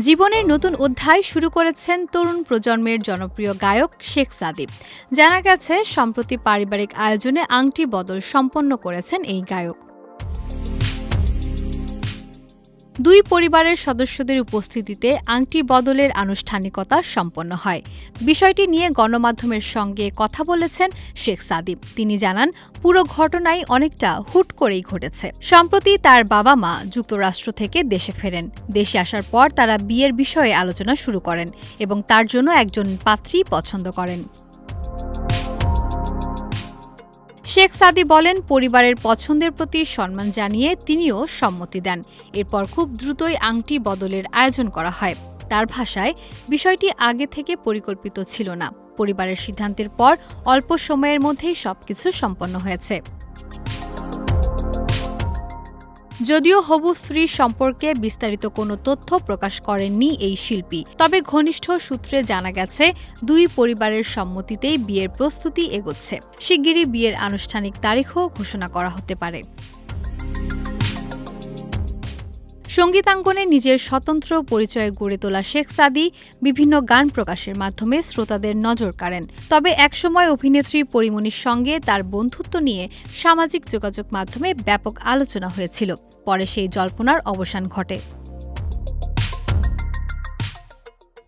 জীবনের নতুন অধ্যায় শুরু করেছেন তরুণ প্রজন্মের জনপ্রিয় গায়ক শেখ সাদী। জানা গেছে, সম্প্রতি পারিবারিক আয়োজনে আংটি বদল সম্পন্ন করেছেন এই গায়ক। দুই পরিবারের সদস্যদের উপস্থিতিতে আংটি বদলের আনুষ্ঠানিকতা সম্পন্ন হয়। বিষয়টি নিয়ে গণমাধ্যমের সঙ্গে কথা বলেছেন শেখ সাদী। তিনি জানান, পুরো ঘটনাই অনেকটা হুট করেই ঘটেছে। সম্প্রতি তার বাবা মা যুক্তরাষ্ট্র থেকে দেশে ফেরেন। দেশে আসার পর তারা বিয়ের বিষয়ে আলোচনা শুরু করেন এবং তার জন্য একজন পাত্রী পছন্দ করেন। শেখ সাদী বলেন, পরিবারের পছন্দের প্রতি সম্মান জানিয়ে তিনিও সম্মতি দেন। এরপর খুব দ্রুতই আংটি বদলের আয়োজন করা হয়। তার ভাষায়, বিষয়টি আগে থেকে পরিকল্পিত ছিল না। পরিবারের সিদ্ধান্তের পর অল্প সময়ের মধ্যেই সবকিছু সম্পন্ন হয়েছে। যদিও হবু স্ত্রী সম্পর্কে বিস্তারিত কোনো তথ্য প্রকাশ করেননি এই শিল্পী, তবে ঘনিষ্ঠ সূত্রে জানা গেছে, দুই পরিবারের সম্মতিতেই বিয়ের প্রস্তুতি এগোচ্ছে। শিগগিরই বিয়ের আনুষ্ঠানিক তারিখও ঘোষণা করা হতে পারে। সঙ্গীতাঙ্গনে নিজের স্বতন্ত্র পরিচয় গড়ে তোলা শেখ সাদী বিভিন্ন গান প্রকাশের মাধ্যমে শ্রোতাদের নজর কাড়েন। তবে একসময় অভিনেত্রী পরীমনির সঙ্গে তার বন্ধুত্ব নিয়ে সামাজিক যোগাযোগ মাধ্যমে ব্যাপক আলোচনা হয়েছিল। পরে সেই জল্পনার অবসান ঘটে।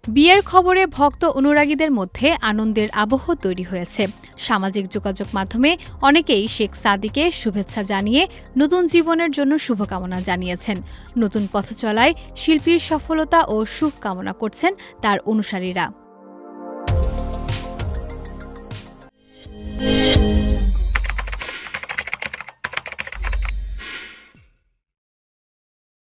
বিয়ের খবরে ভক্ত অনুরাগীদের মধ্যে আনন্দের আবহ তৈরি হয়েছে। সামাজিক যোগাযোগ মাধ্যমে অনেকেই শেখ সাদীকে শুভেচ্ছা জানিয়ে নতুন জীবনের জন্য শুভকামনা জানিয়েছেন। নতুন পথচলায় শিল্পীর সফলতা ও সুখ কামনা করছেন তার অনুসারীরা।